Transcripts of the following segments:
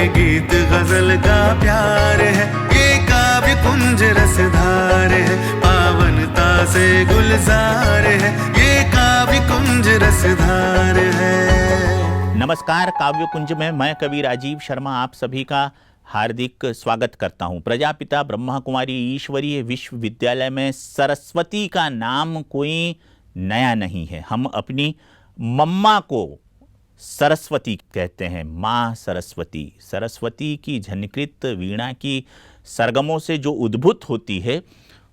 ये गीत गजल का प्यार है, ये काव्य कुंज रसधार है, पावनता से गुलजार है, ये काव्य कुंज रसधार है। नमस्कार, काव्य कुंज में मैं कवि राजीव शर्मा आप सभी का हार्दिक स्वागत करता हूं। प्रजापिता ब्रह्मा कुमारी ईश्वरीय विश्वविद्यालय में सरस्वती का नाम कोई नया नहीं है। हम अपनी मम्मा को सरस्वती कहते हैं, माँ सरस्वती। सरस्वती की झनकृत वीणा की सरगमों से जो उद्भूत होती है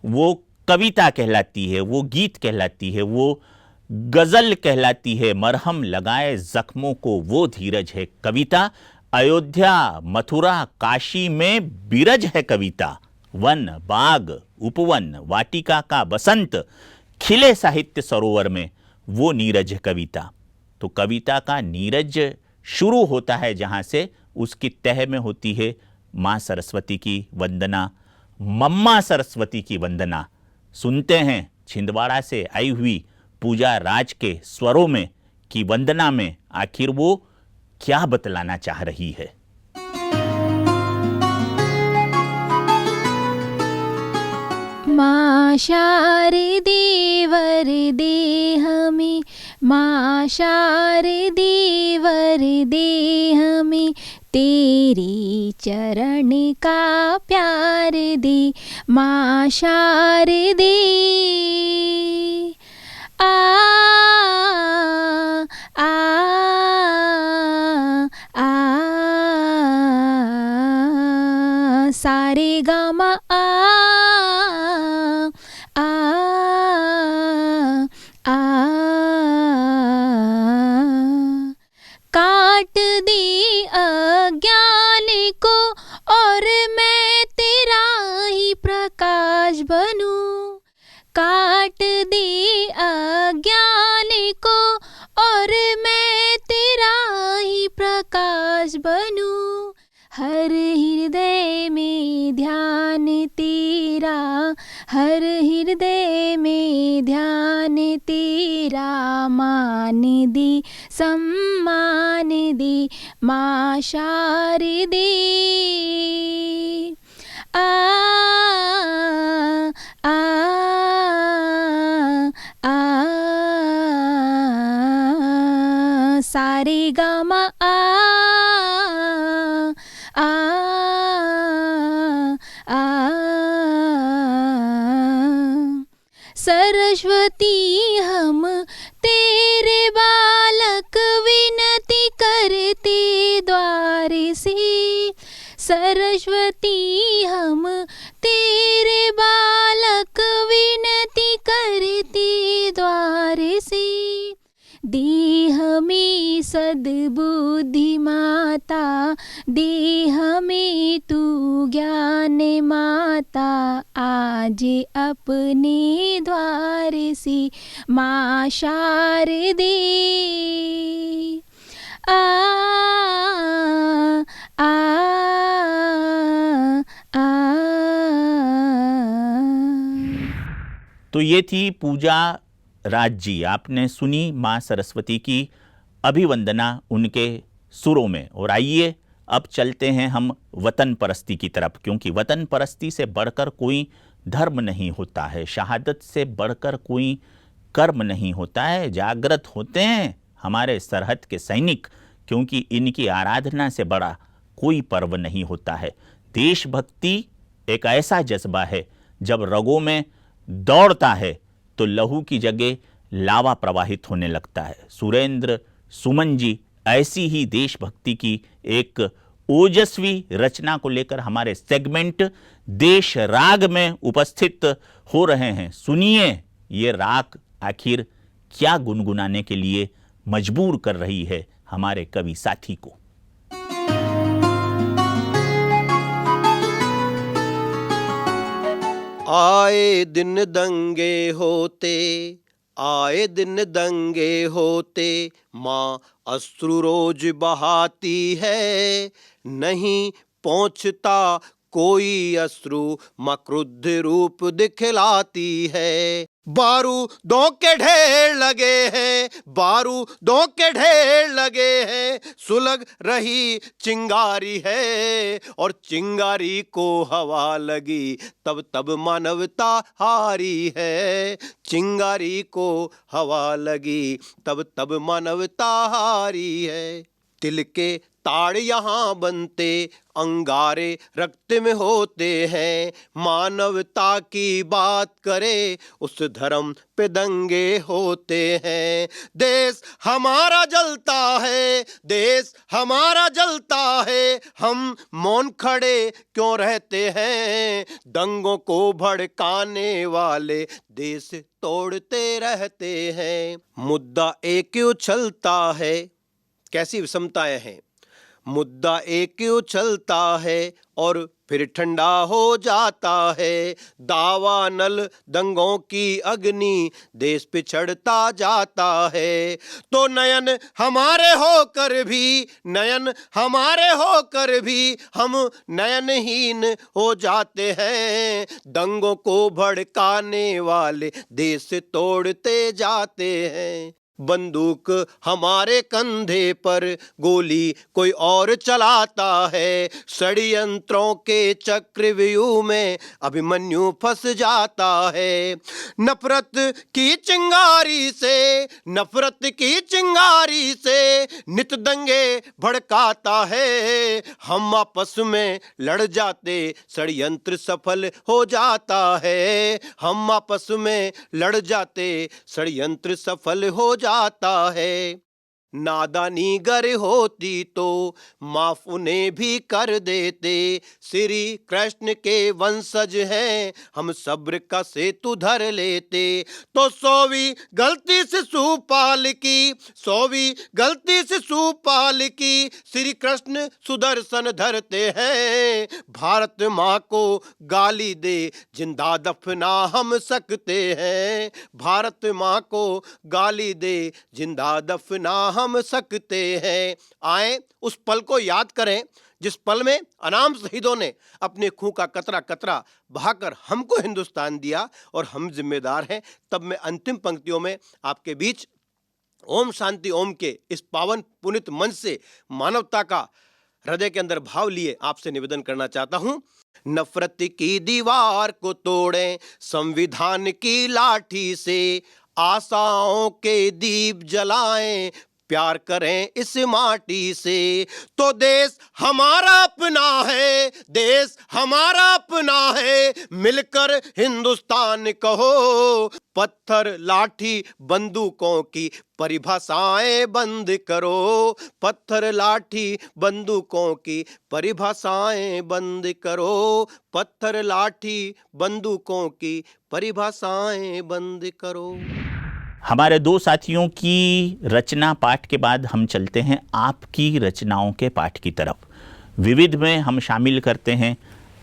वो कविता कहलाती है, वो गीत कहलाती है, वो गजल कहलाती है। मरहम लगाए जख्मों को वो धीरज है कविता। अयोध्या मथुरा काशी में बीरज है कविता। वन बाग उपवन वाटिका का बसंत खिले साहित्य सरोवर में वो नीरज है कविता। तो कविता का नीरज शुरू होता है जहाँ से उसकी तह में होती है माँ सरस्वती की वंदना, मम्मा सरस्वती की वंदना। सुनते हैं छिंदवाड़ा से आई हुई पूजा राज के स्वरों में कि वंदना में आखिर वो क्या बतलाना चाह रही है। माँ शारदे वरदे हमें, माँ शारदे वरदे हमें, तेरी चरण का प्यार दे। माँ शारदे आ आ आ सारे गामा आ काट दे अज्ञान को और मैं तेरा ही प्रकाश बनूं। काट दे अज्ञान को और मैं तेरा ही प्रकाश बनूं। हर हृदय में ध्यान तेरा, हर हृदय में ध्यान तेरा, मान दे सम्मान दे माँ शारदे। आ आ आ सारे गामा आ सरस्वती हम तेरे बालक विनती करते द्वार से। सरस्वती हम तेरे बालक विनती करते द्वार से। दे हमें सद्बुद्धि माता, दे हमें तू ज्ञान माता, आज अपने द्वार से माँ शारदे। आ आ आ तो ये थी पूजा राज जी। आपने सुनी माँ सरस्वती की अभिवंदना उनके सुरों में। और आइए अब चलते हैं हम वतन परस्ती की तरफ, क्योंकि वतन परस्ती से बढ़कर कोई धर्म नहीं होता है, शहादत से बढ़कर कोई कर्म नहीं होता है। जागृत होते हैं हमारे सरहद के सैनिक, क्योंकि इनकी आराधना से बड़ा कोई पर्व नहीं होता है। देशभक्ति एक ऐसा जज्बा है जब रगों में दौड़ता है तो लहू की जगह लावा प्रवाहित होने लगता है। सुरेंद्र सुमन जी ऐसी ही देशभक्ति की एक ओजस्वी रचना को लेकर हमारे सेगमेंट देश राग में उपस्थित हो रहे हैं। सुनिए ये राग आखिर क्या गुनगुनाने के लिए मजबूर कर रही है हमारे कवि साथी को। आए दिन दंगे होते, आए दिन दंगे होते, माँ अश्रु रोज बहाती है, नहीं पहुँचता कोई अश्रु माँ क्रुद्ध रूप दिखलाती है। बारूदों के ढेर लगे हैं, बारूदों के ढेर लगे हैं, सुलग रही चिंगारी है और चिंगारी को हवा लगी तब तब मानवता हारी है, चिंगारी को हवा लगी तब तब मानवता हारी है। तिल के ताड़ यहाँ बनते, अंगारे रक्त में होते हैं, मानवता की बात करे उस धर्म पे दंगे होते हैं। देश हमारा जलता है, देश हमारा जलता है, हम मौन खड़े क्यों रहते हैं, दंगों को भड़काने वाले देश तोड़ते रहते हैं। मुद्दा एक उछलता है, कैसी विषमताएं हैं, मुद्दा एक उछलता है और फिर ठंडा हो जाता है, दावा नल दंगों की अग्नि देश पे चढ़ता जाता है। तो नयन हमारे होकर भी, नयन हमारे होकर भी हम नयनहीन हो जाते हैं, दंगों को भड़काने वाले देश तोड़ते जाते हैं। बंदूक हमारे कंधे पर, गोली कोई और चलाता है, षड्यंत्रों के चक्रव्यूह में अभिमन्यु फंस जाता है। नफरत की चिंगारी से, नफरत की चिंगारी से नित दंगे भड़काता है, हम आपस में लड़ जाते षड्यंत्र सफल हो जाता है, हम आपस में लड़ जाते षड्यंत्र सफल हो जाता है। नादानी गर होती तो माफ उन्हें भी कर देते, श्री कृष्ण के वंशज हैं हम सब्र का सेतु धर लेते। तो 100वीं गलती शिशुपाल की, 100वीं गलती शिशुपाल की श्री कृष्ण सुदर्शन धरते हैं, भारत माँ को गाली दे जिंदा दफना हम सकते हैं, भारत माँ को गाली दे जिंदा दफना हम सकते हैं। आए उस पल को याद करें जिस पल में अनाम शहीदों ने अपने खून का कतरा कतरा बहाकर हमको हिंदुस्तान दिया और हम जिम्मेदार हैं। तब मैं अंतिम पंक्तियों में आपके बीच ओम शांति ओम के इस पावन पुनित मंच से मानवता का हृदय के अंदर भाव लिए आपसे निवेदन करना चाहता हूं। नफरत की दीवार को तोड़ें संविधान की लाठी से, आशाओं के दीप जलाएं, प्यार करें इस माटी से। तो देश हमारा अपना है, देश हमारा अपना है, मिलकर हिंदुस्तान कहो, पत्थर लाठी बंदूकों की परिभाषाएं बंद करो, पत्थर लाठी बंदूकों की परिभाषाएं बंद करो, पत्थर लाठी बंदूकों की परिभाषाएं बंद करो। हमारे दो साथियों की रचना पाठ के बाद हम चलते हैं आपकी रचनाओं के पाठ की तरफ। विविध में हम शामिल करते हैं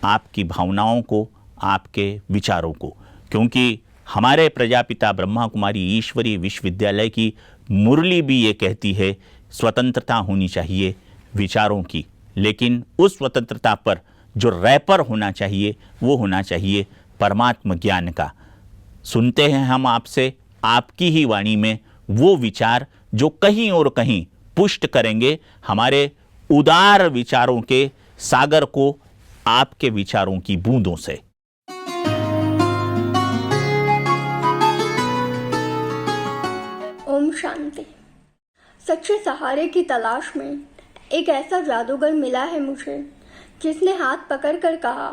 आपकी भावनाओं को, आपके विचारों को, क्योंकि हमारे प्रजापिता ब्रह्मा कुमारी ईश्वरीय विश्वविद्यालय की मुरली भी ये कहती है स्वतंत्रता होनी चाहिए विचारों की, लेकिन उस स्वतंत्रता पर जो रैपर होना चाहिए वो होना चाहिए परमात्म ज्ञान का। सुनते हैं हम आपसे आपकी ही वाणी में वो विचार जो कहीं और कहीं पुष्ट करेंगे हमारे उदार विचारों के सागर को आपके विचारों की बूंदों से। ओम शांति। सच्चे सहारे की तलाश में एक ऐसा जादूगर मिला है मुझे, जिसने हाथ पकड़कर कहा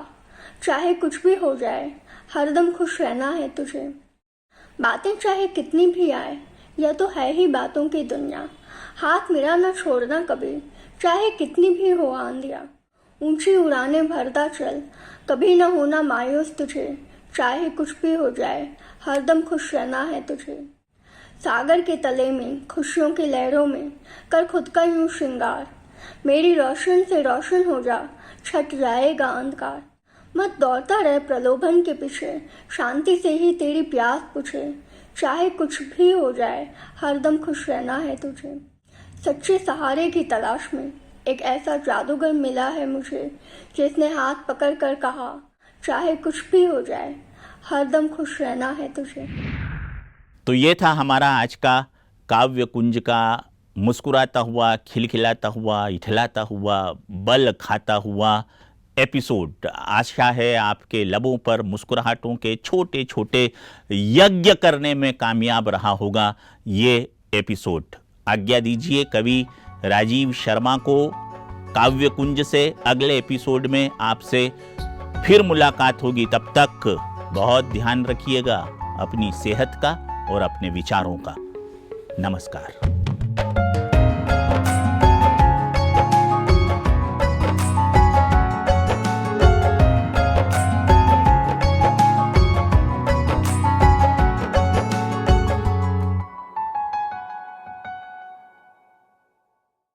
चाहे कुछ भी हो जाए हरदम खुश रहना है तुझे। बातें चाहे कितनी भी आए, यह तो है ही बातों की दुनिया, हाथ मेरा न छोड़ना कभी, चाहे कितनी भी हो आंधियाँ। ऊंची उड़ानें भरता चल, कभी न होना मायूस तुझे, चाहे कुछ भी हो जाए हरदम खुश रहना है तुझे। सागर के तले में खुशियों की लहरों में कर खुद का यूं श्रृंगार, मेरी रोशन से रोशन हो जा, छट जाएगा अंधकार। मत दौड़ता रहे प्रलोभन के पीछे, शांति से ही तेरी प्यास पूछे, चाहे कुछ भी हो जाए हरदम खुश रहना है तुझे। सच्चे सहारे की तलाश में एक ऐसा जादूगर मिला है मुझे, जिसने हाथ पकड़ कर कहा चाहे कुछ भी हो जाए हरदम खुश रहना है तुझे। तो ये था हमारा आज का काव्य कुंज का मुस्कुराता हुआ, खिलखिलाता हुआ, इठलाता हुआ, बल खाता हुआ एपिसोड। आशा है आपके लबों पर मुस्कुराहटों के छोटे छोटे यज्ञ करने में कामयाब रहा होगा ये एपिसोड। आज्ञा दीजिए कवि राजीव शर्मा को काव्य कुंज से। अगले एपिसोड में आपसे फिर मुलाकात होगी। तब तक बहुत ध्यान रखिएगा अपनी सेहत का और अपने विचारों का। नमस्कार।